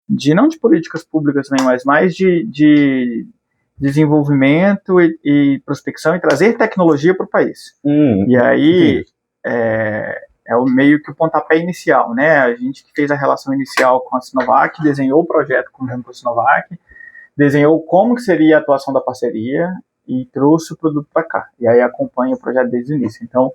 não de políticas públicas também, mas mais de desenvolvimento e prospecção e trazer tecnologia para o país. E aí é o meio que o pontapé inicial, né? A gente que fez a relação inicial com a Sinovac, desenhou o projeto conjunto com a Sinovac, desenhou como que seria a atuação da parceria e trouxe o produto para cá. E aí acompanha o projeto desde o início. Então,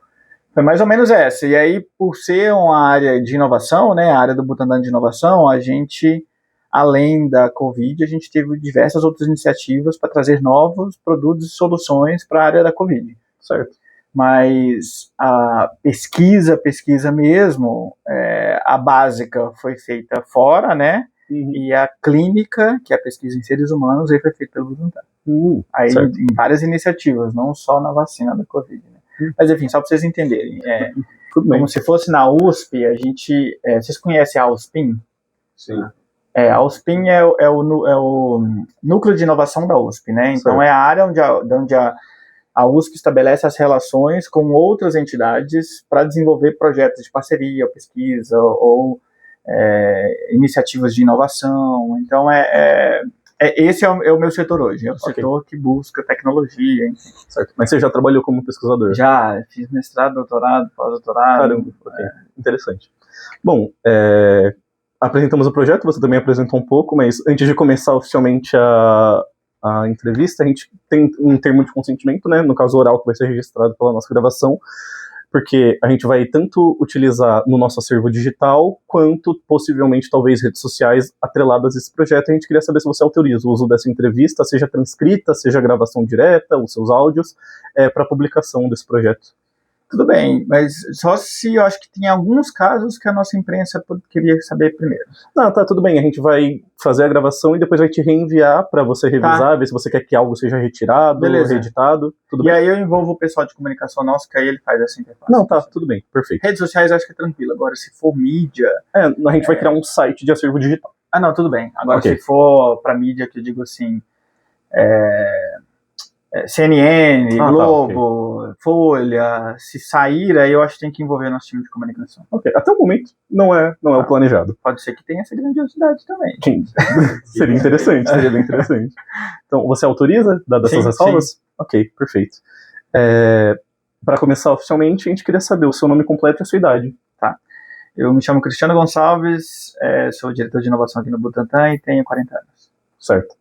foi mais ou menos essa. E aí, por ser uma área de inovação, né, a área do Butantan de inovação, a gente, além da Covid, a gente teve diversas outras iniciativas para trazer novos produtos e soluções para a área da Covid, certo? Mas a pesquisa mesmo, a básica foi feita fora, né? E a clínica, que é a pesquisa em seres humanos, aí foi feita pelo Butantan. Aí em várias iniciativas, não só na vacina da Covid, né? Mas enfim, só para vocês entenderem, como se fosse na USP, a gente, vocês conhecem a USPIN? Sim. A USPIN é o núcleo de inovação da USP, né? Então é a área onde a USP estabelece as relações com outras entidades para desenvolver projetos de parceria, pesquisa ou iniciativas de inovação. Então esse é o meu setor hoje, é o setor que busca tecnologia, enfim. Certo. Mas você já trabalhou como pesquisador? Já, fiz mestrado, doutorado, pós-doutorado. Caramba, interessante. Bom, apresentamos o projeto, você também apresentou um pouco, mas antes de começar oficialmente a entrevista, a gente tem um termo de consentimento, né, no caso oral, que vai ser registrado pela nossa gravação, porque a gente vai tanto utilizar no nosso acervo digital, quanto possivelmente, talvez, redes sociais atreladas a esse projeto. A gente queria saber se você autoriza o uso dessa entrevista, seja transcrita, seja gravação direta, os seus áudios, para publicação desse projeto. Tudo bem, mas só se eu acho que tem alguns casos que a nossa imprensa queria saber primeiro. Não, tá, tudo bem, a gente vai fazer a gravação e depois vai te reenviar para você revisar, ver se você quer que algo seja retirado, reeditado, tudo bem. E aí eu envolvo o pessoal de comunicação nosso, que aí ele faz essa interface. Não, tá, tudo bem, perfeito. Redes sociais eu acho que é tranquilo, agora se for mídia... a gente vai criar um site de acervo digital. Não, tudo bem. Agora se for para mídia, que eu digo assim... CNN, Globo, Folha, se sair, aí eu acho que tem que envolver nosso time de comunicação. Até o momento não é o planejado. Pode ser que tenha essa grandiosidade também. Sim. Seria interessante, seria bem interessante. Então, você autoriza, dadas essas ressalvas? Sim. Ok, perfeito. Para começar oficialmente, a gente queria saber o seu nome completo e a sua idade. Tá. Eu me chamo Cristiano Gonçalves, sou diretor de inovação aqui no Butantan e tenho 40 anos. Certo.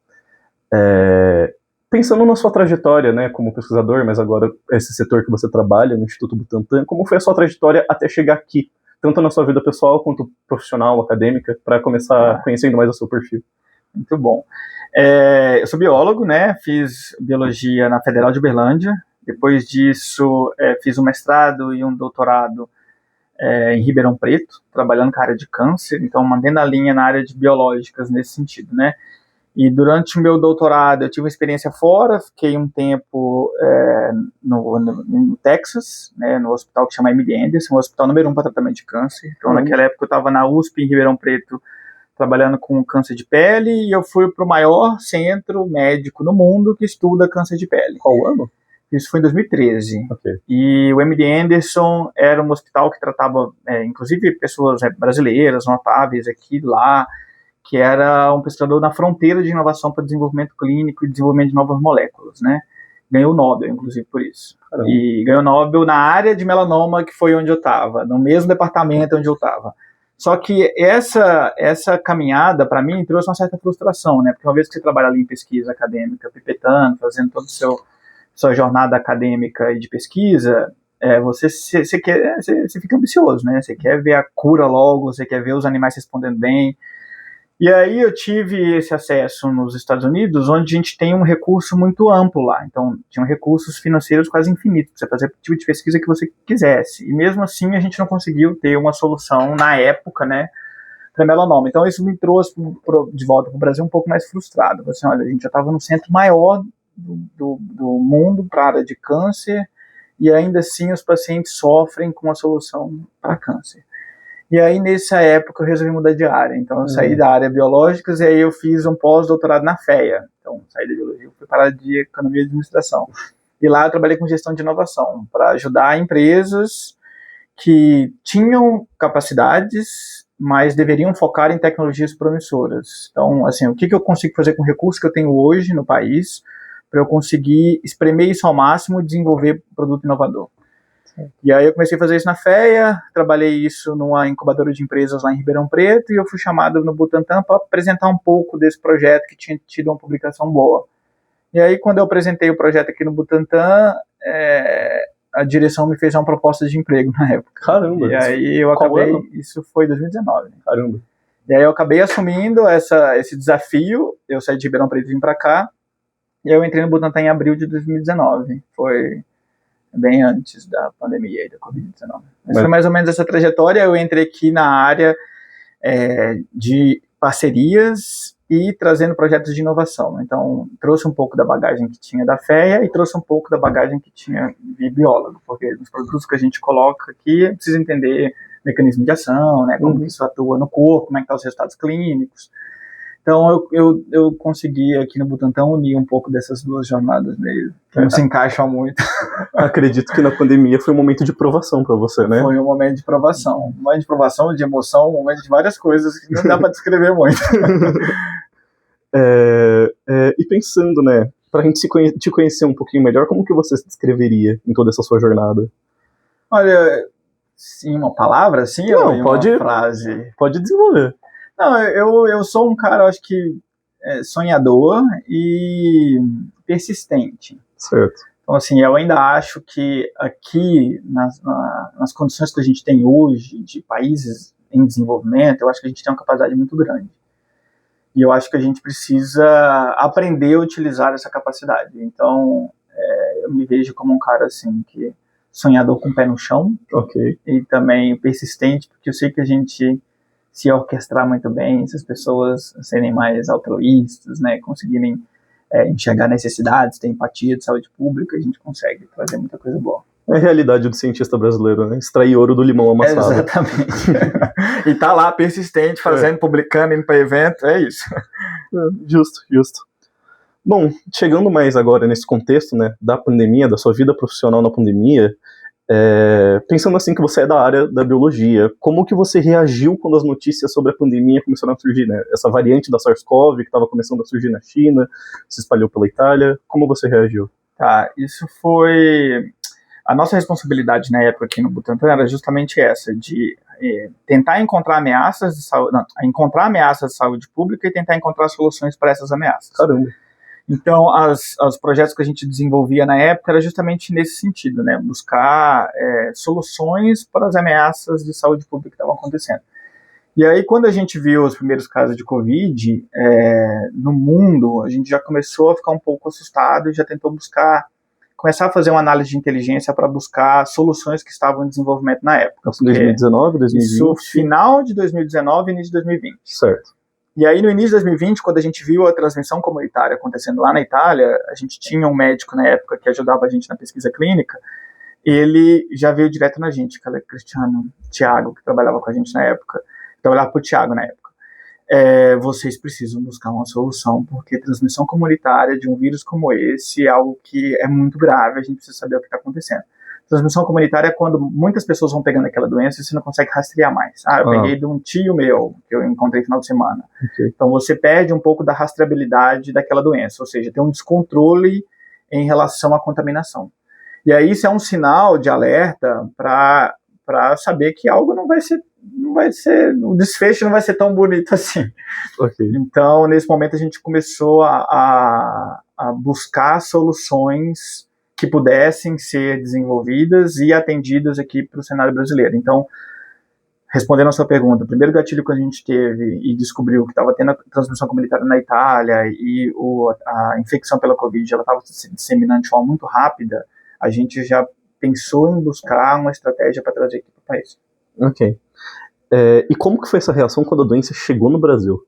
Pensando na sua trajetória, né, como pesquisador, mas agora esse setor que você trabalha no Instituto Butantan, como foi a sua trajetória até chegar aqui, tanto na sua vida pessoal quanto profissional, acadêmica, para começar conhecendo mais o seu perfil? Muito bom. Eu sou biólogo, né, fiz biologia na Federal de Uberlândia, depois disso fiz um mestrado e um doutorado em Ribeirão Preto, trabalhando com a área de câncer, então mantendo a linha na área de biológicas nesse sentido, né. E durante o meu doutorado eu tive uma experiência fora, fiquei um tempo no Texas, né, no hospital que chama MD Anderson, o hospital número 1 para tratamento de câncer. Então naquela época eu estava na USP em Ribeirão Preto, trabalhando com câncer de pele, e eu fui para o maior centro médico no mundo que estuda câncer de pele. Qual ano? Isso foi em 2013. Okay. E o MD Anderson era um hospital que tratava, inclusive, pessoas brasileiras, notáveis aqui lá, que era um pesquisador na fronteira de inovação para desenvolvimento clínico e desenvolvimento de novas moléculas, né? Ganhou o Nobel, inclusive, por isso. Caramba. E ganhou o Nobel na área de melanoma, que foi onde eu estava, no mesmo departamento onde eu estava. Só que essa caminhada, para mim, trouxe uma certa frustração, né? Porque uma vez que você trabalha ali em pesquisa acadêmica, pipetando, fazendo toda a sua jornada acadêmica e de pesquisa, você fica ambicioso, né? Você quer ver a cura logo, você quer ver os animais respondendo bem. E aí eu tive esse acesso nos Estados Unidos, onde a gente tem um recurso muito amplo lá. Então, tinham recursos financeiros quase infinitos, para você fazer o tipo de pesquisa que você quisesse. E mesmo assim, a gente não conseguiu ter uma solução, na época, né, para melanoma. Então, isso me trouxe de volta para o Brasil um pouco mais frustrado. Assim, olha, a gente já estava no centro maior do mundo para a área de câncer, e ainda assim os pacientes sofrem com a solução para câncer. E aí, nessa época, eu resolvi mudar de área. Então, eu saí da área biológicas e aí eu fiz um pós-doutorado na FEA. Então, saí da biologia, fui para a área de economia e administração. E lá eu trabalhei com gestão de inovação, para ajudar empresas que tinham capacidades mas deveriam focar em tecnologias promissoras. Então, assim, o que eu consigo fazer com o recurso que eu tenho hoje no país para eu conseguir espremer isso ao máximo e desenvolver produto inovador. Sim. E aí eu comecei a fazer isso na FEA, trabalhei isso numa incubadora de empresas lá em Ribeirão Preto, e eu fui chamado no Butantan para apresentar um pouco desse projeto que tinha tido uma publicação boa. E aí, quando eu apresentei o projeto aqui no Butantan, a direção me fez uma proposta de emprego na época. Caramba! E aí eu acabei, isso foi em 2019. Né? Caramba! E aí eu acabei assumindo esse desafio, eu saí de Ribeirão Preto e vim para cá, e eu entrei no Butantan em abril de 2019, foi bem antes da pandemia aí, da Covid-19. Mas foi mais ou menos essa trajetória. Eu entrei aqui na área de parcerias e trazendo projetos de inovação. Então, trouxe um pouco da bagagem que tinha da FEA e trouxe um pouco da bagagem que tinha de biólogo, porque nos produtos que a gente coloca aqui, precisa entender mecanismo de ação, né, como que isso atua no corpo, como é que estão os resultados clínicos. Então, eu consegui aqui no Butantan unir um pouco dessas duas jornadas meio, que não se encaixam muito. Acredito que na pandemia foi um momento de provação para você, né? Foi um momento de provação. Um momento de provação, de emoção, um momento de várias coisas que não dá para descrever muito. E pensando, né, pra gente te conhecer um pouquinho melhor, como que você se descreveria em toda essa sua jornada? Olha, sim, uma palavra, assim, ou uma frase? Pode desenvolver. Não, eu sou um cara, acho que sonhador e persistente. Certo. Então, assim, eu ainda acho que aqui, nas condições que a gente tem hoje, de países em desenvolvimento, eu acho que a gente tem uma capacidade muito grande. E eu acho que a gente precisa aprender a utilizar essa capacidade. Então, eu me vejo como um cara, assim, que sonhador com o pé no chão. Ok. E também persistente, porque eu sei que a gente se orquestrar muito bem, se as pessoas serem mais altruístas, né, conseguirem enxergar necessidades, ter empatia de saúde pública, a gente consegue trazer muita coisa boa. É a realidade do cientista brasileiro, né? Extrair ouro do limão amassado. Exatamente. E tá lá, persistente, fazendo, publicando, indo para evento, é isso. Justo. Bom, chegando mais agora nesse contexto, né, da pandemia, da sua vida profissional na pandemia, pensando assim que você é da área da biologia, como que você reagiu quando as notícias sobre a pandemia começaram a surgir, né? Essa variante da SARS-CoV que estava começando a surgir na China, se espalhou pela Itália, como você reagiu? Tá, isso foi... A nossa responsabilidade na época aqui no Butantan era justamente essa, de tentar encontrar ameaças de saúde, encontrar ameaças de saúde pública e tentar encontrar soluções para essas ameaças. Caramba. Então, os projetos que a gente desenvolvia na época era justamente nesse sentido, né? Buscar soluções para as ameaças de saúde pública que estavam acontecendo. E aí, quando a gente viu os primeiros casos de Covid no mundo, a gente já começou a ficar um pouco assustado e já tentou começar a fazer uma análise de inteligência para buscar soluções que estavam em desenvolvimento na época. 2019, 2020? Isso, final de 2019 e início de 2020. Certo. E aí, no início de 2020, quando a gente viu a transmissão comunitária acontecendo lá na Itália, a gente tinha um médico na época que ajudava a gente na pesquisa clínica, ele já veio direto na gente, que era Cristiano Thiago, que trabalhava com a gente na época, trabalhava para o Thiago na época. Vocês precisam buscar uma solução, porque transmissão comunitária de um vírus como esse é algo que é muito grave, a gente precisa saber o que está acontecendo. Transmissão comunitária é quando muitas pessoas vão pegando aquela doença e você não consegue rastrear mais. Eu peguei de um tio meu, que eu encontrei no final de semana. Okay. Então você perde um pouco da rastreabilidade daquela doença, ou seja, tem um descontrole em relação à contaminação. E aí isso é um sinal de alerta para saber que algo não vai ser, o desfecho não vai ser tão bonito assim. Okay. Então, nesse momento, a gente começou a buscar soluções que pudessem ser desenvolvidas e atendidas aqui para o cenário brasileiro. Então, respondendo a sua pergunta, o primeiro gatilho que a gente teve e descobriu que estava tendo a transmissão comunitária na Itália e a infecção pela Covid estava se disseminando de forma muito rápida, a gente já pensou em buscar uma estratégia para trazer aqui para o país. Ok. E como que foi essa reação quando a doença chegou no Brasil?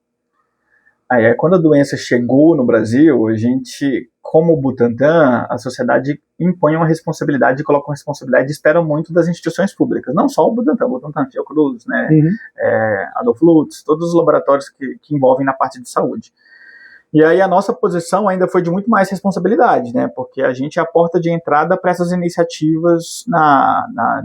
Quando a doença chegou no Brasil, a gente, como Butantan, a sociedade impõe uma responsabilidade, coloca uma responsabilidade e espera muito das instituições públicas. Não só o Butantan, Fiocruz, né, Adolfo Lutz, todos os laboratórios que envolvem na parte de saúde. E aí a nossa posição ainda foi de muito mais responsabilidade, né? Porque a gente é a porta de entrada para essas iniciativas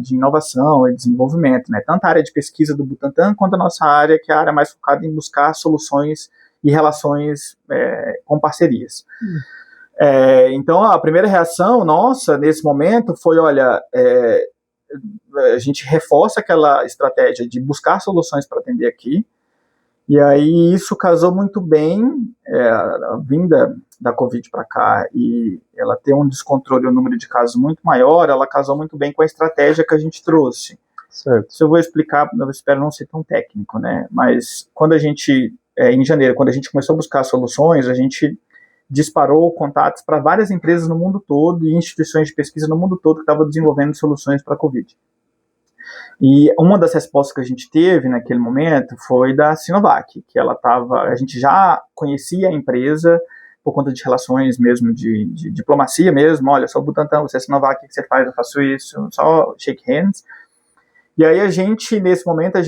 de inovação e desenvolvimento, né? Tanto a área de pesquisa do Butantan quanto a nossa área, que é a área mais focada em buscar soluções e relações com parcerias. Então a primeira reação nossa nesse momento foi, olha, a gente reforça aquela estratégia de buscar soluções para atender aqui. E aí isso casou muito bem, a vinda da Covid para cá e ela ter um descontrole, um número de casos muito maior, ela casou muito bem com a estratégia que a gente trouxe. Certo. Isso eu vou explicar, eu espero não ser tão técnico, né? Mas quando a gente, em janeiro, quando a gente começou a buscar soluções, a gente disparou contatos para várias empresas no mundo todo e instituições de pesquisa no mundo todo que estavam desenvolvendo soluções para a Covid. E uma das respostas que a gente teve naquele momento foi da Sinovac, que a gente já conhecia a empresa por conta de relações mesmo, de diplomacia mesmo, olha, sou o Butantan, você é Sinovac, o que você faz? Eu faço isso, só shake hands. E aí nesse momento,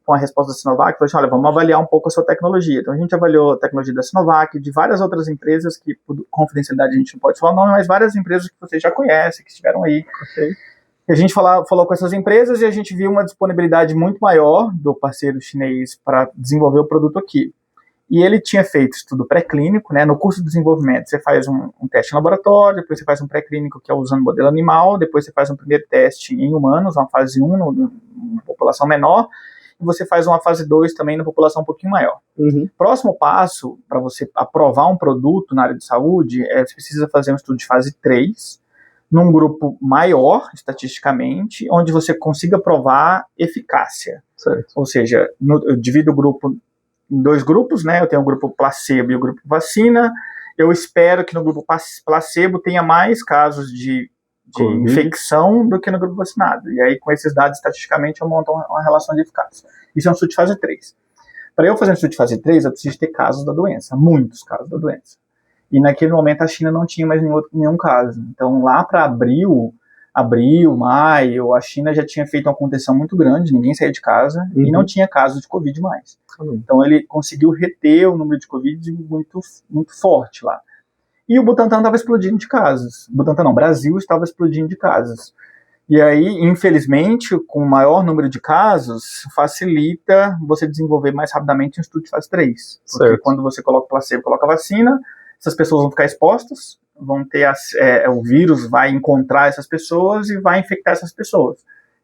com a resposta da Sinovac, falou assim, olha, vamos avaliar um pouco a sua tecnologia. Então a gente avaliou a tecnologia da Sinovac, de várias outras empresas que, por confidencialidade, a gente não pode falar o nome, mas várias empresas que vocês já conhecem, que estiveram aí. Ok. A gente falou com essas empresas e a gente viu uma disponibilidade muito maior do parceiro chinês para desenvolver o produto aqui. E ele tinha feito estudo pré-clínico, né? No curso de desenvolvimento você faz um teste em laboratório, depois você faz um pré-clínico que é usando modelo animal, depois você faz um primeiro teste em humanos, uma fase 1 numa população menor, e você faz uma fase 2 também na população um pouquinho maior. Uhum. Próximo passo, para você aprovar um produto na área de saúde, você precisa fazer um estudo de fase 3, num grupo maior, estatisticamente, onde você consiga provar eficácia. Certo. Ou seja, eu divido o grupo em 2 grupos, né? Eu tenho o grupo placebo e o grupo vacina. Eu espero que no grupo placebo tenha mais casos de infecção do que no grupo vacinado. E aí, com esses dados, estatisticamente, eu monto uma relação de eficácia. Isso é um estudo de fase 3. Para eu fazer um estudo de fase 3, eu preciso ter casos da doença, muitos casos da doença. E naquele momento a China não tinha mais nenhum caso. Então lá para abril, maio, a China já tinha feito uma contenção muito grande, ninguém saía de casa e não tinha casos de Covid mais. Então ele conseguiu reter o número de Covid muito, muito forte lá. E o Butantan estava explodindo de casos. Brasil estava explodindo de casos. E aí, infelizmente, com o maior número de casos, facilita você desenvolver mais rapidamente um estudo de fase 3. Porque certo. Quando você coloca o placebo, coloca a vacina, essas pessoas vão ficar expostas, vão ter o vírus vai encontrar essas pessoas e vai infectar essas pessoas.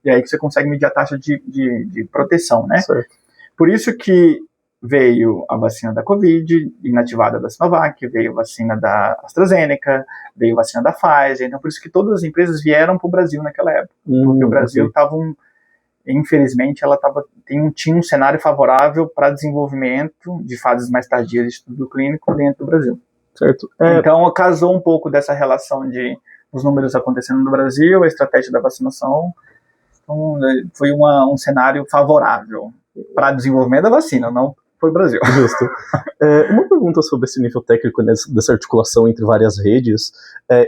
E aí que você consegue medir a taxa de proteção, né? Certo. Por isso que veio a vacina da Covid, inativada da Sinovac, veio a vacina da AstraZeneca, veio a vacina da Pfizer. Então, por isso que todas as empresas vieram para o Brasil naquela época. Porque o Brasil estava infelizmente, tinha um cenário favorável para desenvolvimento de fases mais tardias de estudo clínico dentro do Brasil. Certo. Então, casou um pouco dessa relação de os números acontecendo no Brasil, a estratégia da vacinação. Então, foi um cenário favorável para desenvolvimento da vacina, não foi o Brasil. Justo. Uma pergunta sobre esse nível técnico, né, dessa articulação entre várias redes.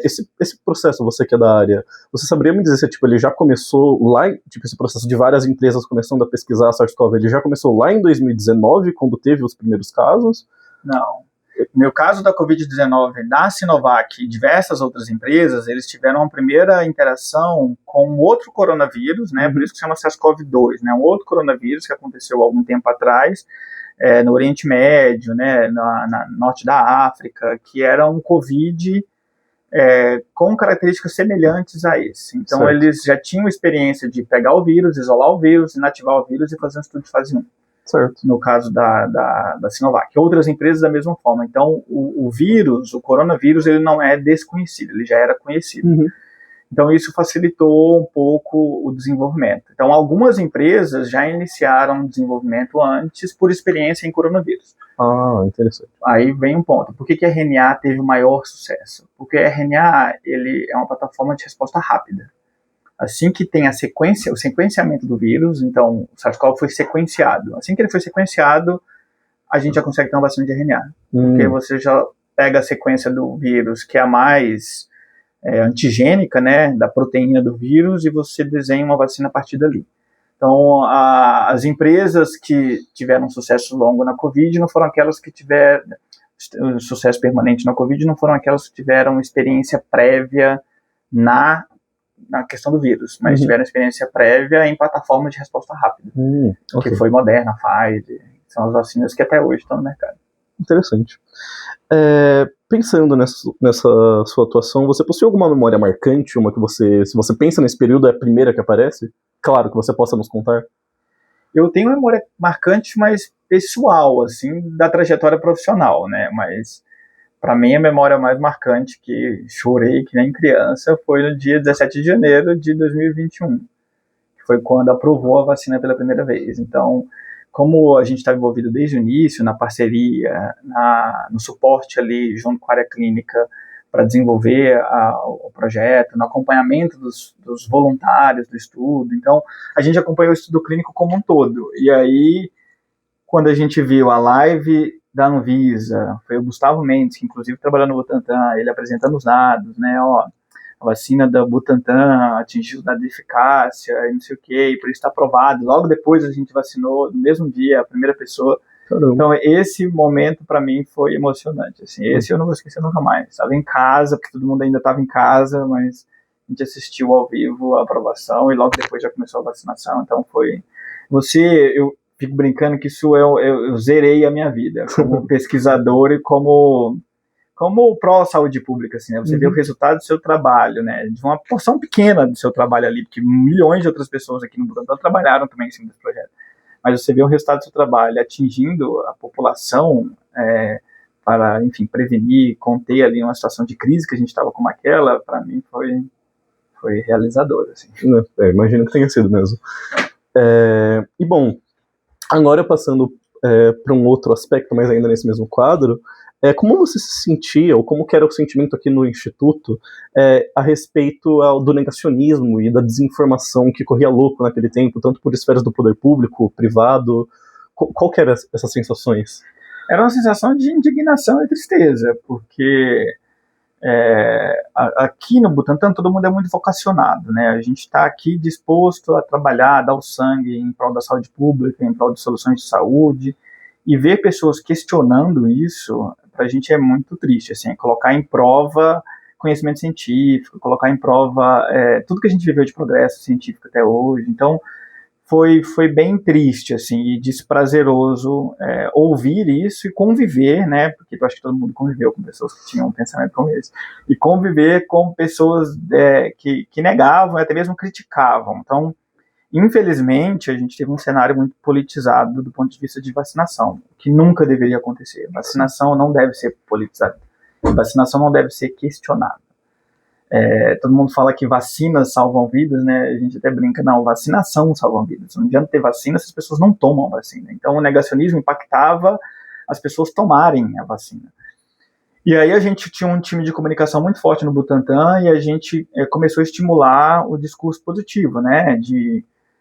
Esse processo, você que é da área, você saberia me dizer se ele já começou lá, esse processo de várias empresas começando a pesquisar a SARS-CoV, ele já começou lá em 2019, quando teve os primeiros casos? Não. No caso da Covid-19, da Sinovac e diversas outras empresas, eles tiveram uma primeira interação com outro coronavírus, né, por isso que se chama SARS-CoV-2, né, um outro coronavírus que aconteceu há algum tempo atrás, no Oriente Médio, né, no norte da África, que era um Covid com características semelhantes a esse. Então, certo. Eles já tinham experiência de pegar o vírus, isolar o vírus, inativar o vírus e fazer um estudo de fase 1. Certo. No caso da Sinovac. Outras empresas da mesma forma. Então, o vírus, o coronavírus, ele não é desconhecido, ele já era conhecido. Uhum. Então, isso facilitou um pouco o desenvolvimento. Então, algumas empresas já iniciaram o desenvolvimento antes por experiência em coronavírus. Ah, interessante. Aí vem um ponto. Por que a RNA teve o maior sucesso? Porque a RNA ele é uma plataforma de resposta rápida. Assim que tem o sequenciamento do vírus, então o SARS-CoV foi sequenciado. Assim que ele foi sequenciado, a gente já consegue ter uma vacina de RNA. Porque você já pega a sequência do vírus, que é a mais antigênica, né, da proteína do vírus, e você desenha uma vacina a partir dali. Então, as empresas que tiveram sucesso longo na Covid não foram aquelas que sucesso permanente na Covid não foram aquelas que tiveram experiência prévia na questão do vírus, mas tiveram experiência prévia em plataformas de resposta rápida, que foi Moderna, Pfizer, são as vacinas que até hoje estão no mercado. Interessante. Pensando nessa sua atuação, você possui alguma memória marcante, uma que você, se você pensa nesse período, é a primeira que aparece? Claro, que você possa nos contar. Eu tenho uma memória marcante, mas pessoal, assim, da trajetória profissional, né, mas para mim a memória mais marcante, que chorei que nem criança, foi no dia 17 de janeiro de 2021, que foi quando aprovou a vacina pela primeira vez. Então, como a gente estava envolvido desde o início, na parceria, no suporte ali junto com a área clínica para desenvolver o projeto, no acompanhamento dos voluntários do estudo, então a gente acompanhou o estudo clínico como um todo. E aí, quando a gente viu a live da Anvisa, foi o Gustavo Mendes, que inclusive trabalhou no Butantan, ele apresentando os dados, né, a vacina da Butantan atingiu dado de eficácia e não sei o que, por isso está aprovado. Logo depois a gente vacinou, no mesmo dia, a primeira pessoa. Caramba. Então esse momento para mim foi emocionante, assim, esse eu não vou esquecer nunca mais. Estava em casa, porque todo mundo ainda estava em casa, mas a gente assistiu ao vivo a aprovação e logo depois já começou a vacinação, então foi... Eu fico brincando que isso eu zerei a minha vida como pesquisador e como pró-saúde pública, assim, né? Você vê o resultado do seu trabalho, né? De uma porção pequena do seu trabalho ali, porque milhões de outras pessoas aqui no Butantan trabalharam também em cima desse projeto. Mas você vê o resultado do seu trabalho atingindo a população para, enfim, prevenir, conter ali uma situação de crise que a gente estava como aquela, para mim foi realizador, assim. Imagino que tenha sido mesmo. E bom, agora passando para um outro aspecto, mas ainda nesse mesmo quadro, como você se sentia, ou como que era o sentimento aqui no Instituto a respeito do negacionismo e da desinformação que corria louco naquele tempo, tanto por esferas do poder público, privado? Qual que eram essas sensações? Era uma sensação de indignação e tristeza, porque aqui no Butantan todo mundo é muito vocacionado, né? A gente está aqui disposto a trabalhar, a dar o sangue em prol da saúde pública, em prol de soluções de saúde, e ver pessoas questionando isso, para a gente é muito triste, assim, colocar em prova conhecimento científico, colocar em prova tudo que a gente viveu de progresso científico até hoje. Então, foi bem triste, assim, e desprazeroso ouvir isso e conviver, né, porque eu acho que todo mundo conviveu com pessoas que tinham um pensamento como esse, e conviver com pessoas que negavam, até mesmo criticavam. Então, infelizmente, a gente teve um cenário muito politizado do ponto de vista de vacinação, que nunca deveria acontecer. Vacinação não deve ser politizada. Vacinação não deve ser questionada. Todo mundo fala que vacinas salvam vidas, né? A gente até brinca, não, vacinação salva vidas. Não adianta ter vacina se as pessoas não tomam vacina. Então, o negacionismo impactava as pessoas tomarem a vacina. E aí a gente tinha um time de comunicação muito forte no Butantan e a gente começou a estimular o discurso positivo, né?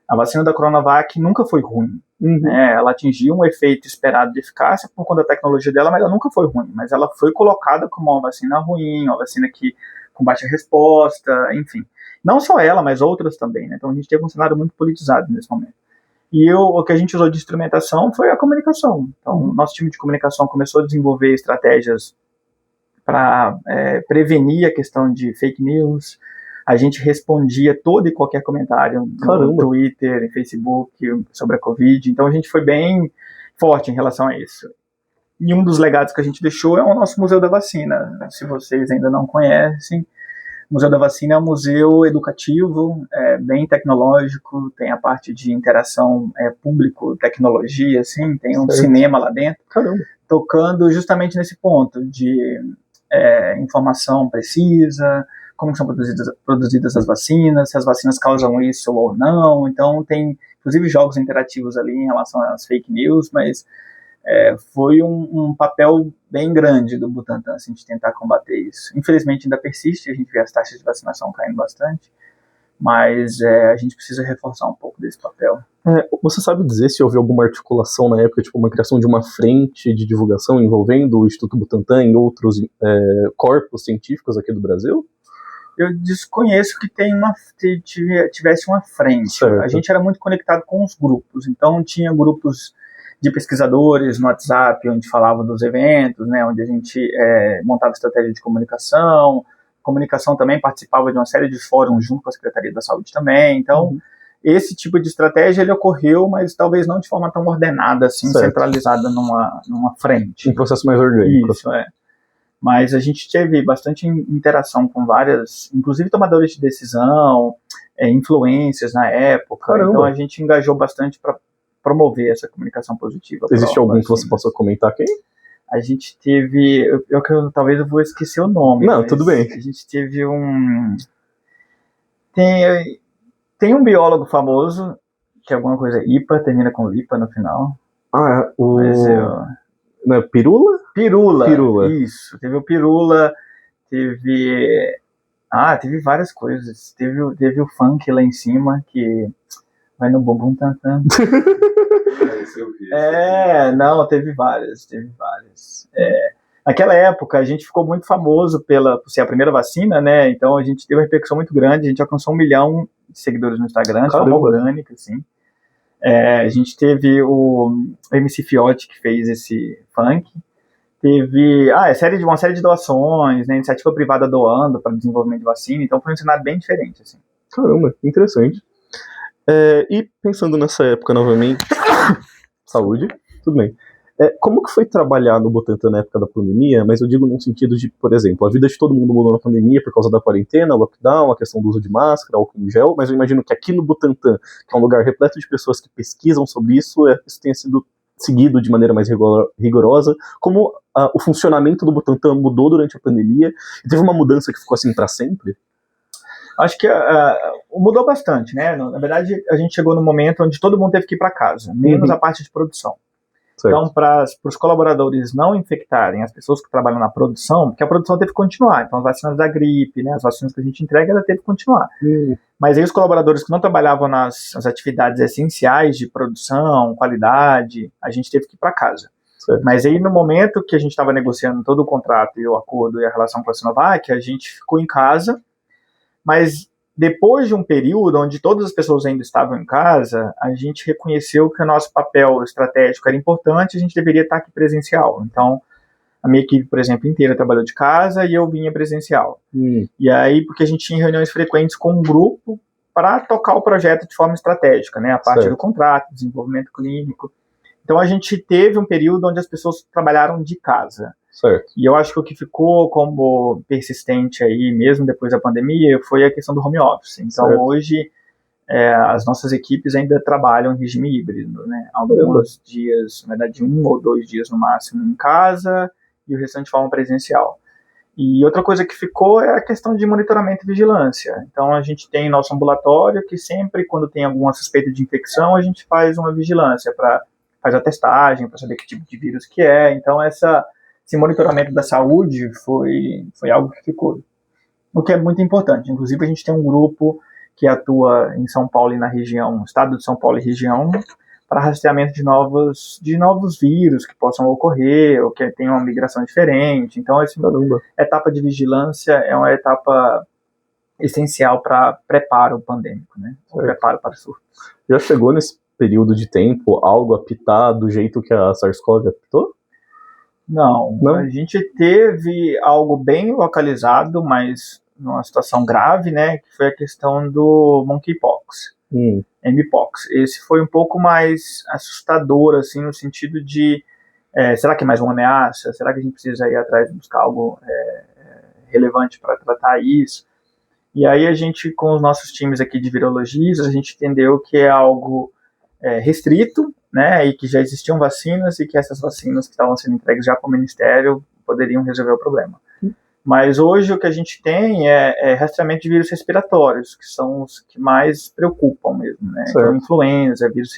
A vacina da Coronavac nunca foi ruim. Ela atingiu um efeito esperado de eficácia por conta da tecnologia dela, mas ela nunca foi ruim. Mas ela foi colocada como uma vacina ruim, uma vacina com baixa resposta, enfim. Não só ela, mas outras também, né? Então a gente teve um cenário muito politizado nesse momento. E o que a gente usou de instrumentação foi a comunicação. Então o nosso time de comunicação começou a desenvolver estratégias para prevenir a questão de fake news. A gente respondia todo e qualquer comentário no Twitter, em Facebook, sobre a Covid. Então a gente foi bem forte em relação a isso. E um dos legados que a gente deixou é o nosso Museu da Vacina. Se vocês ainda não conhecem, o Museu da Vacina é um museu educativo, bem tecnológico, tem a parte de interação público-tecnologia, assim, tem um cinema lá dentro, tocando justamente nesse ponto de informação precisa, como são produzidas as vacinas, se as vacinas causam isso ou não. Então tem, inclusive, jogos interativos ali em relação às fake news, mas foi um papel bem grande do Butantan, assim, de tentar combater isso. Infelizmente ainda persiste, a gente vê as taxas de vacinação caindo bastante, mas a gente precisa reforçar um pouco desse papel. Você sabe dizer se houve alguma articulação na época, tipo uma criação de uma frente de divulgação envolvendo o Instituto Butantan e outros corpos científicos aqui do Brasil? Eu desconheço que tivesse uma frente. Certo. A gente era muito conectado com os grupos, então tinha grupos de pesquisadores no WhatsApp, onde falava dos eventos, né, onde a gente montava estratégia de comunicação. Comunicação também participava de uma série de fóruns junto com a Secretaria da Saúde também. Então, esse tipo de estratégia ele ocorreu, mas talvez não de forma tão ordenada, assim, centralizada numa frente. Um processo mais orgânico. Isso, Mas a gente teve bastante interação com várias, inclusive tomadores de decisão, influências na época. Caramba. Então a gente engajou bastante para promover essa comunicação positiva. Existe algum que você possa comentar aqui? A gente teve, talvez eu vou esquecer o nome. Não, tudo bem. A gente teve tem um biólogo famoso, que é alguma coisa IPA, termina com IPA no final. Não é Pirula? Pirula. Isso, teve o Pirula, teve várias coisas. Teve o funk lá em cima, que vai no bumbum tantan. Não, teve várias. Naquela época, a gente ficou muito famoso por ser a primeira vacina, né? Então, a gente teve uma repercussão muito grande, a gente alcançou 1 milhão de seguidores no Instagram, de forma orgânica, assim. A gente teve o MC Fiote, que fez esse funk. Teve uma série de doações, né? Iniciativa privada doando para desenvolvimento de vacina. Então, foi um cenário bem diferente, assim. Caramba, interessante. E pensando nessa época novamente, saúde, tudo bem. Como que foi trabalhar no Butantan na época da pandemia? Mas eu digo num sentido de, por exemplo, a vida de todo mundo mudou na pandemia por causa da quarentena, lockdown, a questão do uso de máscara, álcool em gel, mas eu imagino que aqui no Butantan, que é um lugar repleto de pessoas que pesquisam sobre isso, isso tenha sido seguido de maneira mais rigorosa. Como o funcionamento do Butantan mudou durante a pandemia? E teve uma mudança que ficou assim para sempre? Acho que mudou bastante, né? Na verdade, a gente chegou num momento onde todo mundo teve que ir para casa, menos a parte de produção. Certo. Então, para os colaboradores não infectarem as pessoas que trabalham na produção, porque a produção teve que continuar. Então, as vacinas da gripe, né, as vacinas que a gente entrega, ela teve que continuar. Mas aí os colaboradores que não trabalhavam nas atividades essenciais de produção, qualidade, a gente teve que ir para casa. Certo. Mas aí, no momento que a gente estava negociando todo o contrato e o acordo e a relação com a Sinovac, a gente ficou em casa, mas depois de um período onde todas as pessoas ainda estavam em casa, a gente reconheceu que o nosso papel estratégico era importante, a gente deveria estar aqui presencial. Então, a minha equipe, por exemplo, inteira trabalhou de casa e eu vinha presencial. E aí, porque a gente tinha reuniões frequentes com um grupo para tocar o projeto de forma estratégica, né? A parte do contrato, desenvolvimento clínico. Então, a gente teve um período onde as pessoas trabalharam de casa. Certo. E eu acho que o que ficou como persistente aí, mesmo depois da pandemia, foi a questão do home office. Então, hoje, as nossas equipes ainda trabalham em regime híbrido, né? Alguns dias, na verdade, 1 ou 2 dias no máximo em casa e o restante de forma presencial. E outra coisa que ficou é a questão de monitoramento e vigilância. Então, a gente tem nosso ambulatório que sempre, quando tem alguma suspeita de infecção, a gente faz uma vigilância, faz a testagem para saber que tipo de vírus que é. Então, esse monitoramento da saúde foi algo que ficou, o que é muito importante. Inclusive, a gente tem um grupo que atua em São Paulo e na região, estado de São Paulo e região, para rastreamento de novos vírus que possam ocorrer, ou que tenham uma migração diferente. Então, essa etapa de vigilância é uma etapa essencial para preparo pandêmico, né? O preparo para o surto. Já chegou nesse período de tempo algo a apitar do jeito que a SARS-CoV apitou? Não, a gente teve algo bem localizado, mas numa situação grave, né, que foi a questão do monkeypox, mpox. Esse foi um pouco mais assustador, assim, no sentido de, será que é mais uma ameaça? Será que a gente precisa ir atrás de buscar algo relevante para tratar isso? E aí a gente, com os nossos times aqui de virologistas, a gente entendeu que é algo restrito, né, e que já existiam vacinas e que essas vacinas que estavam sendo entregues já para o Ministério poderiam resolver o problema. Mas hoje o que a gente tem é rastreamento de vírus respiratórios, que são os que mais preocupam mesmo, né? Então, influenza, vírus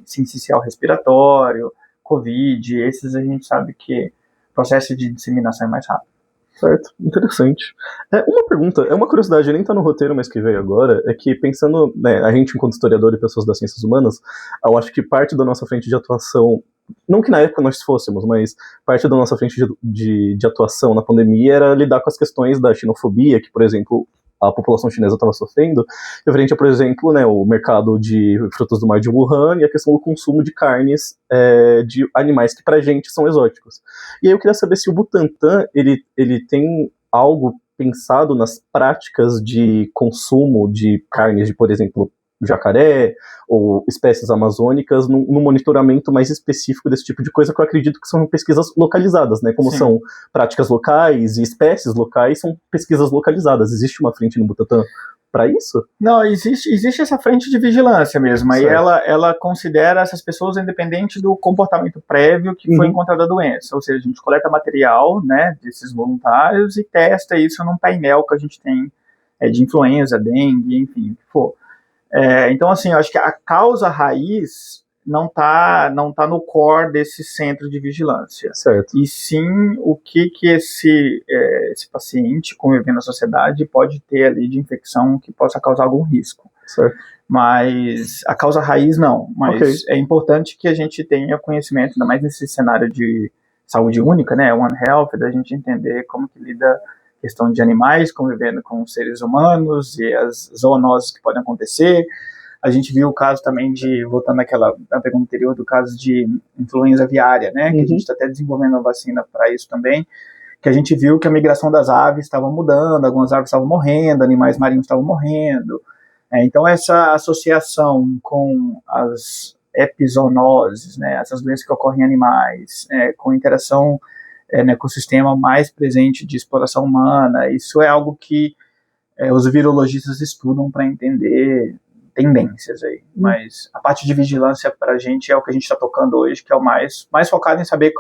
sincicial respiratório, Covid, esses a gente sabe que o processo de disseminação é mais rápido. Certo, interessante. Uma pergunta, uma curiosidade, nem está no roteiro, mas que veio agora, é que pensando, né, a gente enquanto historiador e pessoas das ciências humanas, eu acho que parte da nossa frente de atuação, não que na época nós fôssemos, mas parte da nossa frente de atuação na pandemia era lidar com as questões da xenofobia, que, por exemplo, a população chinesa estava sofrendo, referente a, por exemplo, né, o mercado de frutos do mar de Wuhan e a questão do consumo de carnes de animais que pra gente são exóticos. E aí eu queria saber se o Butantan, ele tem algo pensado nas práticas de consumo de carnes de, por exemplo, jacaré ou espécies amazônicas no monitoramento mais específico desse tipo de coisa, que eu acredito que são pesquisas localizadas, né? Como são práticas locais e espécies locais, são pesquisas localizadas. Existe uma frente no Butantan para isso? Não, existe essa frente de vigilância mesmo. Aí ela considera essas pessoas independente do comportamento prévio que foi encontrada a doença. Ou seja, a gente coleta material, né, desses voluntários e testa isso num painel que a gente tem de influenza, dengue, enfim, o que for. Então, assim, eu acho que a causa raiz não tá no core desse centro de vigilância. Certo. E sim o que esse paciente convivendo na sociedade pode ter ali de infecção que possa causar algum risco. Certo. Mas a causa raiz não. Mas é importante que a gente tenha conhecimento, ainda mais nesse cenário de saúde única, né, One Health, da gente entender como que lida questão de animais convivendo com seres humanos e as zoonoses que podem acontecer. A gente viu o caso também voltando na pergunta anterior, do caso de influenza aviária, né, que a gente está até desenvolvendo uma vacina para isso também, que a gente viu que a migração das aves estava mudando, algumas aves estavam morrendo, animais marinhos estavam morrendo. Então essa associação com as epizoonoses, né, essas doenças que ocorrem em animais, com interação no ecossistema mais presente de exploração humana, isso é algo que os virologistas estudam para entender tendências aí. Mas a parte de vigilância para a gente é o que a gente está tocando hoje, que é o mais focado em saber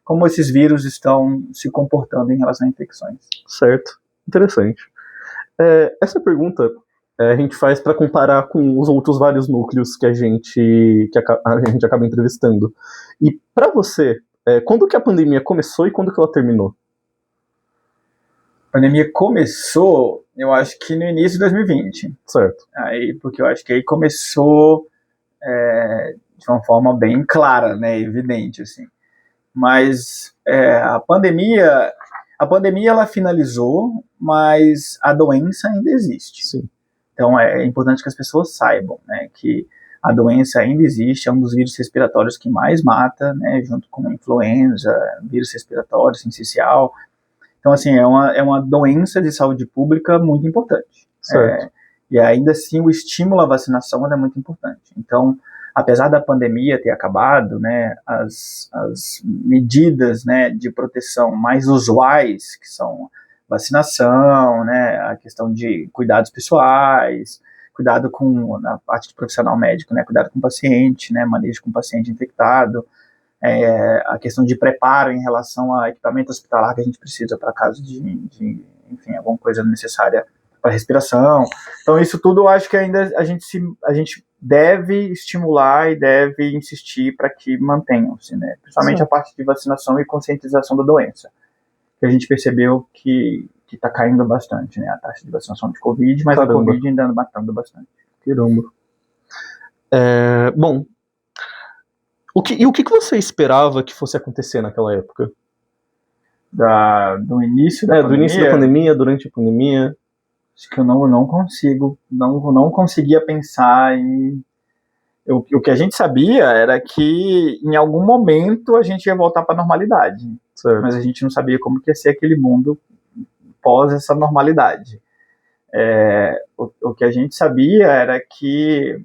como esses vírus estão se comportando em relação a infecções. Certo, interessante. Essa pergunta a gente faz para comparar com os outros vários núcleos que a gente acaba entrevistando. E para você, quando que a pandemia começou e quando que ela terminou? A pandemia começou, eu acho que no início de 2020. Certo. Porque eu acho que aí começou de uma forma bem clara, né, evidente, assim. Mas a pandemia ela finalizou, mas a doença ainda existe. Sim. Então é importante que as pessoas saibam, né, que a doença ainda existe, é um dos vírus respiratórios que mais mata, né, junto com a influenza, vírus respiratório, sincicial. Então, assim, é uma doença de saúde pública muito importante. Certo. E ainda assim, o estímulo à vacinação é muito importante. Então, apesar da pandemia ter acabado, né, as medidas, né, de proteção mais usuais, que são vacinação, né, a questão de cuidados pessoais, cuidado com a parte de profissional médico, né, cuidado com o paciente, né, manejo com o paciente infectado, a questão de preparo em relação a equipamento hospitalar que a gente precisa para caso de enfim, alguma coisa necessária para respiração. Então isso tudo eu acho que ainda a gente deve estimular e deve insistir para que mantenham-se, né, principalmente a parte de vacinação e conscientização da doença, que a gente percebeu que está caindo bastante, né, a taxa de vacinação de Covid, mas Caramba. a Covid ainda matando bastante. Caramba. Bom, o que você esperava que fosse acontecer naquela época? Do início da pandemia? Do início da pandemia, durante a pandemia. Acho que eu não conseguia pensar em... O que a gente sabia era que em algum momento a gente ia voltar para a normalidade. Certo. Mas a gente não sabia como que ia ser aquele mundo pós essa normalidade. O que a gente sabia era que,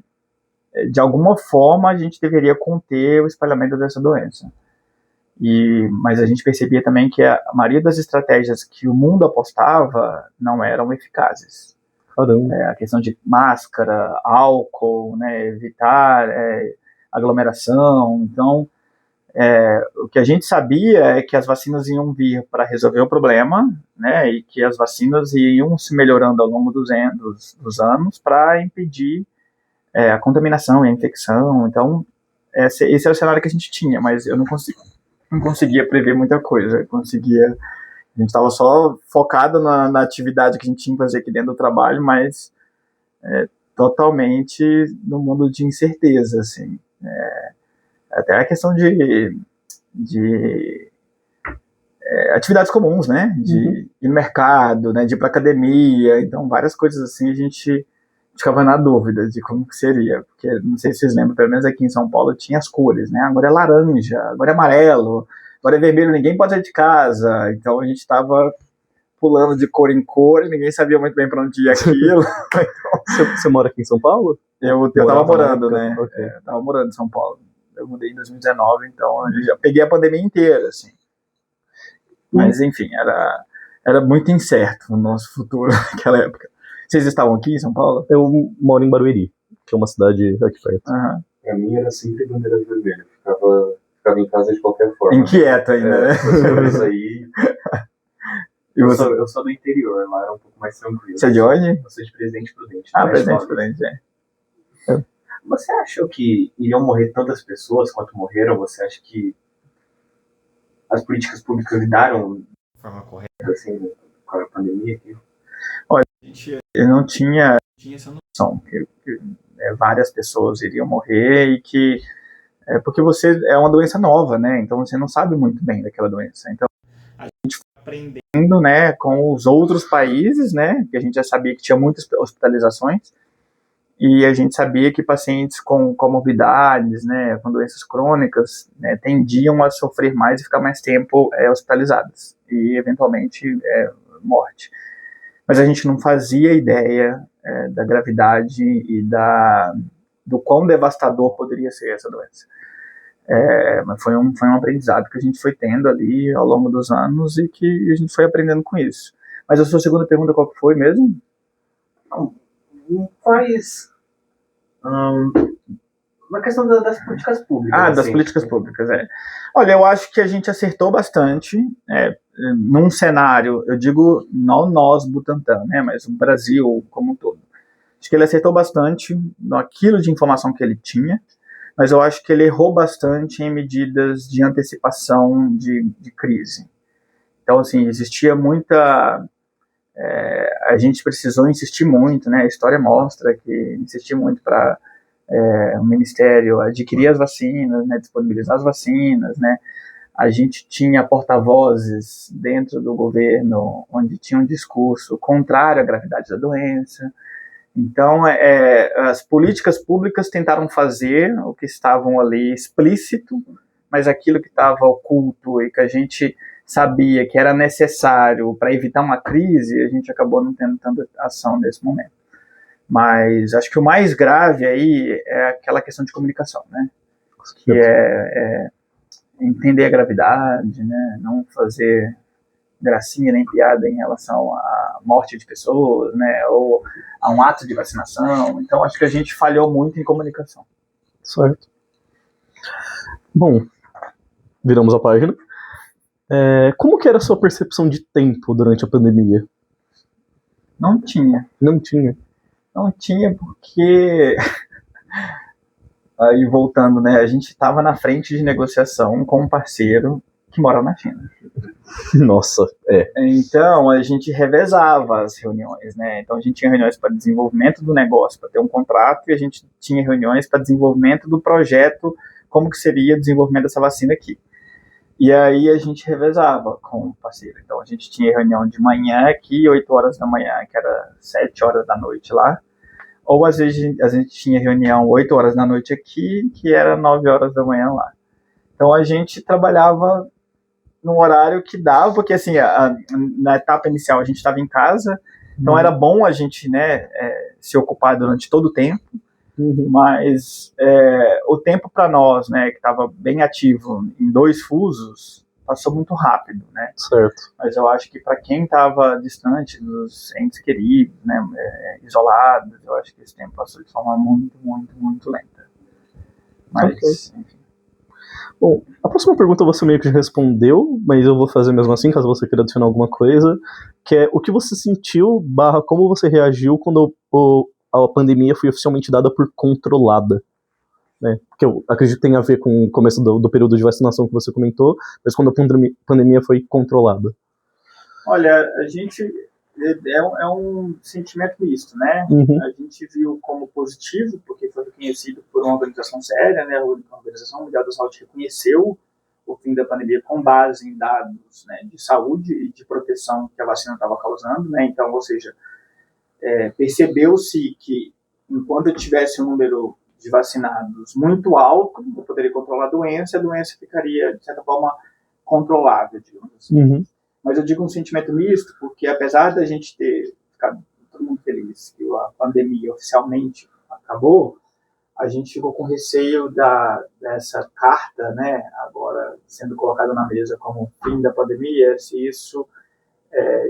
de alguma forma, a gente deveria conter o espalhamento dessa doença. Mas a gente percebia também que a maioria das estratégias que o mundo apostava não eram eficazes. Caramba. A questão de máscara, álcool, né, evitar aglomeração. Então, o que a gente sabia é que as vacinas iam vir para resolver o problema, né, e que as vacinas iam se melhorando ao longo dos anos para impedir a contaminação e a infecção. Então, esse é o cenário que a gente tinha, mas eu não conseguia prever muita coisa. A gente estava só focado na atividade que a gente tinha que fazer aqui dentro do trabalho, mas totalmente no mundo de incerteza, assim. Até a questão atividades comuns, né? De ir no mercado, né? De ir para academia. Então, várias coisas assim a gente ficava na dúvida de como que seria. Porque, não sei se vocês lembram, pelo menos aqui em São Paulo tinha as cores, né? Agora é laranja, agora é amarelo, agora é vermelho, ninguém pode sair de casa. Então, a gente estava pulando de cor em cor e ninguém sabia muito bem para onde ia aquilo. Você mora aqui em São Paulo? Eu tava morando, né? Okay. Tava morando em São Paulo. Eu mudei em 2019, então eu já peguei a pandemia inteira, assim. Mas, enfim, era muito incerto o nosso futuro naquela época. Vocês estavam aqui em São Paulo? Eu moro em Barueri, que é uma cidade aqui perto. Pra mim era sempre bandeira vermelha. Ficava em casa de qualquer forma. Inquieto ainda, né? Aí... E você? Eu sou do interior, lá era um pouco mais tranquilo. Você é de onde? Eu sou de Presidente Prudente. Presidente Prudente, é. Você achou que iriam morrer tantas pessoas quanto morreram? Você acha que as políticas públicas lidaram de forma correta assim, com a pandemia? Olha, a gente não tinha essa noção que várias pessoas iriam morrer e que porque você é uma doença nova, né? Então você não sabe muito bem daquela doença. Então a gente foi aprendendo, né, com os outros países, né? Que a gente já sabia que tinha muitas hospitalizações. E a gente sabia que pacientes com comorbidades, né, com doenças crônicas, né, tendiam a sofrer mais e ficar mais tempo hospitalizados e, eventualmente, morte. Mas a gente não fazia ideia da gravidade e do quão devastador poderia ser essa doença. Mas foi um aprendizado que a gente foi tendo ali ao longo dos anos e que a gente foi aprendendo com isso. Mas a sua segunda pergunta qual que foi mesmo? Faz uma questão das políticas públicas. Das políticas públicas, Olha, eu acho que a gente acertou bastante num cenário, eu digo não nós, Butantan, né, mas o Brasil como um todo. Acho que ele acertou bastante naquilo de informação que ele tinha, mas eu acho que ele errou bastante em medidas de antecipação de crise. Então, assim, existia muita... a gente precisou insistir muito, né? A história mostra que insistir muito para o Ministério adquirir as vacinas, né? Disponibilizar as vacinas, né? A gente tinha porta-vozes dentro do governo onde tinha um discurso contrário à gravidade da doença. Então, as políticas públicas tentaram fazer o que estavam ali explícito, mas aquilo que estava oculto e que a gente sabia que era necessário para evitar uma crise, a gente acabou não tendo tanta ação nesse momento. Mas acho que o mais grave aí é aquela questão de comunicação, né? Que é entender a gravidade, né? Não fazer gracinha nem piada em relação à morte de pessoas, né? Ou a um ato de vacinação. Então acho que a gente falhou muito em comunicação. Certo. Bom, viramos a página. Como que era a sua percepção de tempo durante a pandemia? Não tinha. Não tinha? Não tinha porque... Aí voltando, né? A gente estava na frente de negociação com um parceiro que mora na China. Nossa, Então a gente revezava as reuniões, né? Então a gente tinha reuniões para desenvolvimento do negócio, para ter um contrato, e a gente tinha reuniões para desenvolvimento do projeto, como que seria o desenvolvimento dessa vacina aqui. E aí a gente revezava com o parceiro. Então a gente tinha reunião de manhã aqui, 8 horas da manhã, que era 7 horas da noite lá. Ou às vezes a gente tinha reunião 8 horas da noite aqui, que era 9 horas da manhã lá. Então a gente trabalhava num horário que dava, porque assim, na etapa inicial a gente estava em casa, então era bom a gente, né, se ocupar durante todo o tempo. Mas o tempo para nós, né, que estava bem ativo em 2 fusos, passou muito rápido, né? Certo. Mas eu acho que para quem estava distante dos entes queridos, né, isolados, eu acho que esse tempo passou de forma muito, muito, muito lenta. Mas, enfim. Bom, a próxima pergunta você meio que já respondeu, mas eu vou fazer mesmo assim, caso você queira adicionar alguma coisa, que é o que você sentiu, como você reagiu quando a pandemia foi oficialmente dada por controlada, né? Que eu acredito que tem a ver com o começo do período de vacinação que você comentou, mas quando a pandemia foi controlada. Olha, a gente é um sentimento misto, né? A gente viu como positivo, porque foi reconhecido por uma organização séria, né? A Organização Mundial da Saúde reconheceu o fim da pandemia com base em dados, né, de saúde e de proteção que a vacina estava causando, né? Então, ou seja, percebeu-se que enquanto eu tivesse um número de vacinados muito alto, eu poderia controlar a doença ficaria, de certa forma, controlável, digamos assim. Uhum. Mas eu digo um sentimento misto, porque apesar da gente ter ficado todo mundo feliz que a pandemia oficialmente acabou, a gente ficou com receio dessa carta, né, agora sendo colocada na mesa como fim da pandemia, se isso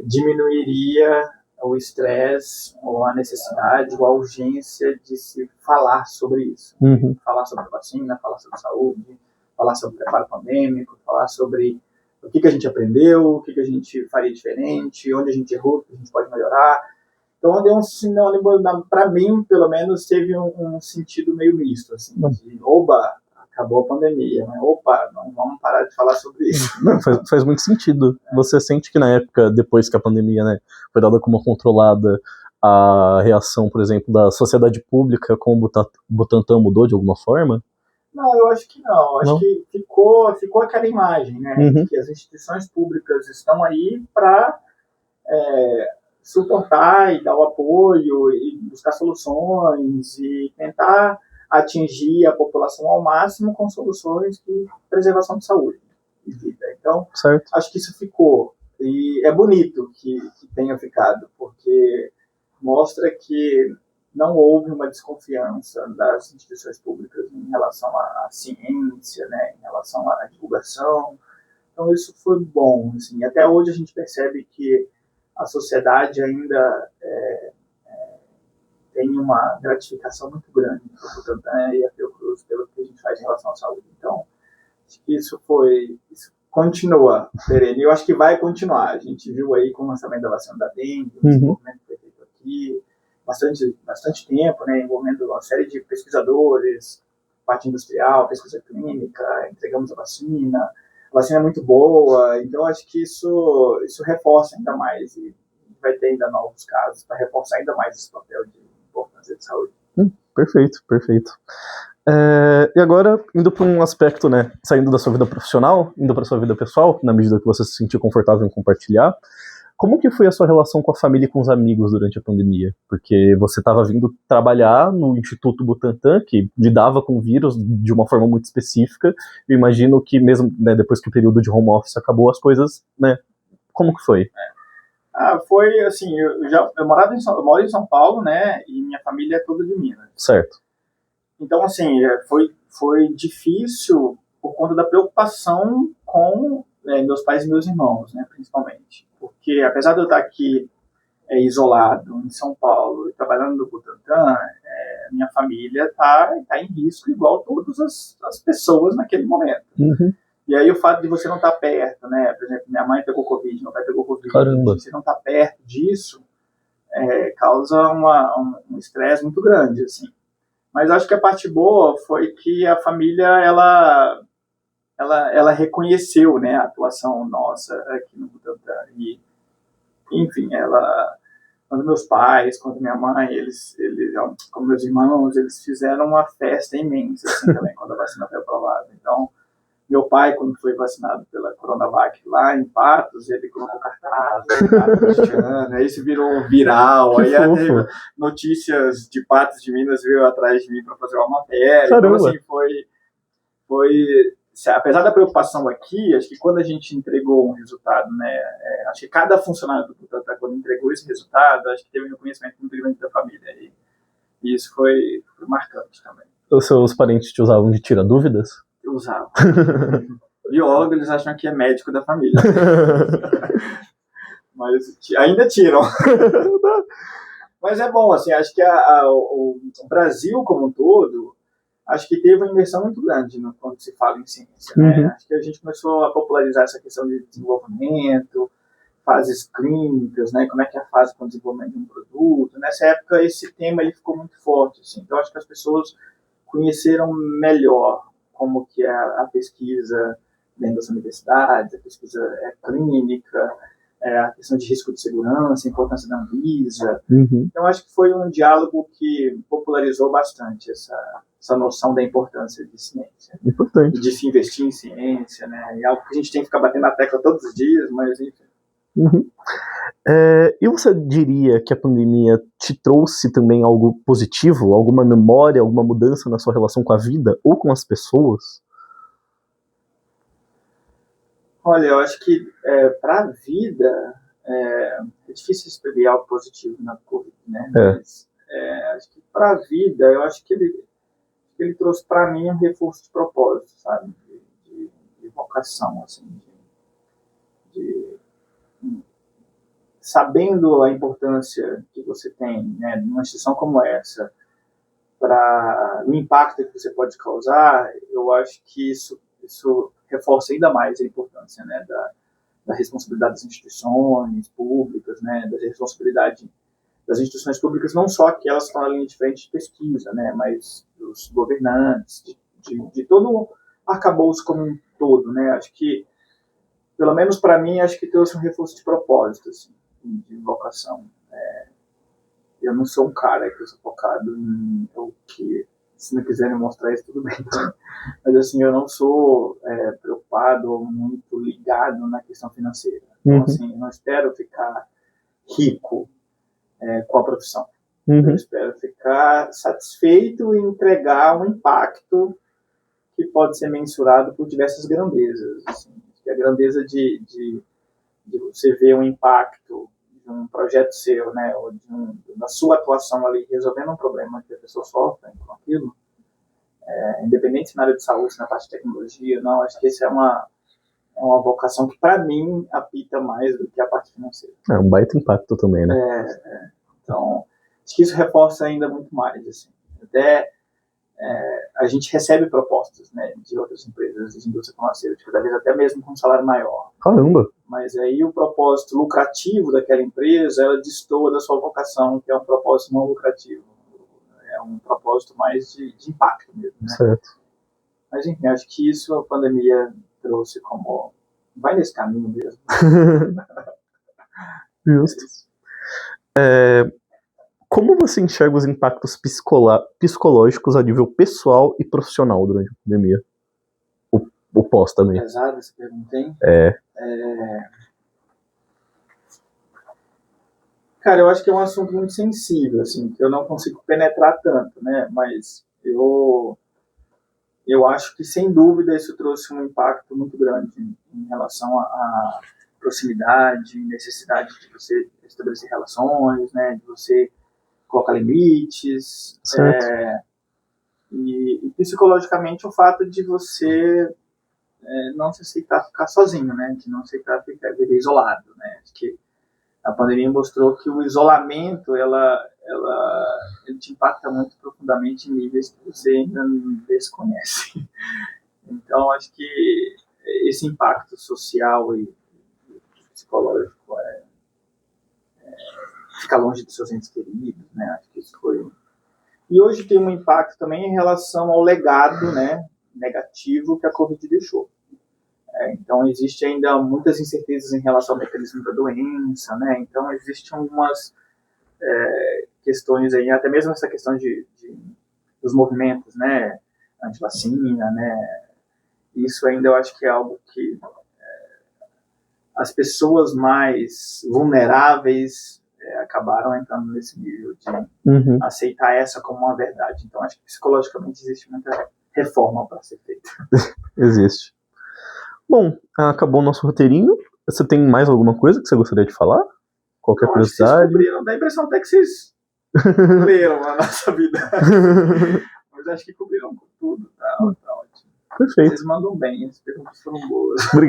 diminuiria o estresse, ou a necessidade, ou a urgência de se falar sobre isso. Uhum. Falar sobre vacina, falar sobre saúde, falar sobre preparo pandêmico, falar sobre o que a gente aprendeu, o que a gente faria diferente, onde a gente errou, o que a gente pode melhorar. Então, deu um sinônimo, para mim, pelo menos, teve um sentido meio misto, assim, de, oba, acabou a pandemia, né? Opa, não vamos parar de falar sobre isso. Não, faz muito sentido. Você sente que na época, depois que a pandemia, né, foi dada como controlada, a reação, por exemplo, da sociedade pública com o Butantan mudou de alguma forma? Não, eu acho que não. Acho que ficou aquela imagem, né, de que as instituições públicas estão aí para suportar e dar o apoio e buscar soluções e tentar atingir a população ao máximo com soluções de preservação de saúde e vida. Então, certo. Acho que isso ficou. E é bonito que tenha ficado, porque mostra que não houve uma desconfiança das instituições públicas em relação à ciência, né, em relação à divulgação. Então, isso foi bom. Assim. Até hoje a gente percebe que a sociedade ainda tem uma gratificação muito grande pelo Butantan e a Fiocruz pelo que a gente faz em relação à saúde. Então, acho que isso continua, perene. Eu acho que vai continuar. A gente viu aí com o lançamento da vacina da dengue, o desenvolvimento que foi feito aqui, bastante tempo, né, envolvendo uma série de pesquisadores, parte industrial, pesquisa clínica, entregamos a vacina é muito boa, então acho que isso reforça ainda mais e vai ter ainda novos casos para reforçar ainda mais esse papel de importância de saúde. Perfeito. E agora, indo para um aspecto, né, saindo da sua vida profissional, indo para sua vida pessoal, na medida que você se sentir confortável em compartilhar, como que foi a sua relação com a família e com os amigos durante a pandemia? Porque você estava vindo trabalhar no Instituto Butantan, que lidava com o vírus de uma forma muito específica. Eu imagino que mesmo, né, depois que o período de home office acabou, as coisas, né, como que foi? Foi assim, eu moro em São Paulo, né, e minha família é toda de Minas. Certo. Então, assim, foi difícil por conta da preocupação com meus pais e meus irmãos, né, principalmente. Porque, apesar de eu estar aqui isolado em São Paulo e trabalhando no Butantan, minha família está em risco igual todas as pessoas naquele momento. Uhum. E aí o fato de você não estar perto, né, por exemplo, minha mãe pegou Covid, meu pai pegou Covid, Caramba. você não estar perto disso causa um estresse muito grande, assim. Mas acho que a parte boa foi que a família, ela reconheceu, né, a atuação nossa aqui no Butantan. E, enfim, quando meus pais, quando minha mãe, eles como meus irmãos, eles fizeram uma festa imensa, assim, também, quando a vacina foi aprovada. Então, meu pai, quando foi vacinado pela Coronavac lá em Patos, ele colocou cartaz, aí isso virou viral, aí teve notícias de Patos de Minas veio atrás de mim para fazer uma matéria. Caramba. Então, assim, apesar da preocupação aqui, acho que quando a gente entregou um resultado, né, acho que cada funcionário do Butantan, quando entregou esse resultado, acho que teve um reconhecimento muito grande da família, e isso foi marcante também. Os seus parentes te usavam de tira-dúvidas? Eu usava. Biólogo, eles acham que é médico da família. Mas ainda tiram. Mas é bom, assim, acho que o Brasil como um todo, acho que teve uma imersão muito grande quando se fala em ciência, né? Uhum. Acho que a gente começou a popularizar essa questão de desenvolvimento, fases clínicas, né? Como é que é a fase com o desenvolvimento de um produto. Nessa época, esse tema ele ficou muito forte, assim. Então, acho que as pessoas conheceram melhor como que é a pesquisa dentro das universidades, a pesquisa clínica, a questão de risco de segurança, a importância da Anvisa. Uhum. Então, acho que foi um diálogo que popularizou bastante essa noção da importância de ciência. Importante. De se investir em ciência, né? É algo que a gente tem que ficar batendo na tecla todos os dias, mas enfim. Uhum. E você diria que a pandemia te trouxe também algo positivo? Alguma memória, alguma mudança na sua relação com a vida ou com as pessoas? Olha, eu acho que para a vida é difícil escrever algo positivo na Covid, né? Mas acho que para a vida, eu acho que ele trouxe para mim um reforço de propósito, sabe? De vocação, assim, sabendo a importância que você tem, né, numa instituição como essa, para o impacto que você pode causar, eu acho que isso reforça ainda mais a importância, né, da responsabilidade das instituições públicas, né, da responsabilidade das instituições públicas, não só aquelas que estão na linha de frente de pesquisa, né, mas dos governantes, de todo o arcabouço como um todo, né. Acho que, pelo menos para mim, acho que trouxe um reforço de propósito, assim, de vocação. Eu não sou um cara que eu sou focado em o que, se não quiserem mostrar isso, tudo bem. Mas assim, eu não sou preocupado ou muito ligado na questão financeira. Então, assim, eu não espero ficar rico com a profissão. Eu espero ficar satisfeito e entregar um impacto que pode ser mensurado por diversas grandezas. Assim, a grandeza de você ver um impacto de um projeto seu, né, ou da sua atuação ali resolvendo um problema que a pessoa sofre com aquilo, independente se na área de saúde, se na parte de tecnologia, não, acho que essa é uma vocação que para mim apita mais do que a parte financeira. É um baita impacto também, né? Então, acho que isso reforça ainda muito mais, assim. Até a gente recebe propostas, né, de outras empresas de indústria farmacêutica, cada vez até mesmo com um salário maior. Caramba! Mas aí o propósito lucrativo daquela empresa, ela destoa da sua vocação, que é um propósito não lucrativo. É um propósito mais de impacto mesmo, né? Certo. Mas enfim, acho que isso a pandemia trouxe como... vai nesse caminho mesmo. Justo. Como você enxerga os impactos psicológicos a nível pessoal e profissional durante a pandemia? O pós também. Pesado essa pergunta, hein? Cara, eu acho que é um assunto muito sensível, assim, que eu não consigo penetrar tanto, né? Mas eu acho que, sem dúvida, isso trouxe um impacto muito grande em relação à proximidade, necessidade de você estabelecer relações, né? De você colocar limites. E psicologicamente, o fato de você não se aceitar ficar sozinho, né? De não aceitar viver isolado, né? Acho que a pandemia mostrou que o isolamento ele te impacta muito profundamente em níveis que você ainda não desconhece. Então, acho que esse impacto social e psicológico ficar longe dos seus entes queridos, né? Acho que isso foi... E hoje tem um impacto também em relação ao legado, né, negativo que a Covid deixou. Então, existe ainda muitas incertezas em relação ao mecanismo da doença, né? Então, existem algumas questões aí, até mesmo essa questão dos movimentos, né, anti-vacina, né? Isso ainda eu acho que é algo que as pessoas mais vulneráveis acabaram entrando nesse nível de aceitar essa como uma verdade. Então, acho que psicologicamente existe muita reforma para ser feita. Existe. Bom, acabou o nosso roteirinho. Você tem mais alguma coisa que você gostaria de falar? Qualquer curiosidade? Dá a impressão até que vocês leram a nossa vida. Mas acho que cobriram com tudo. Tá ótimo. Perfeito. Vocês mandam bem, as perguntas foram boas. Obrigado.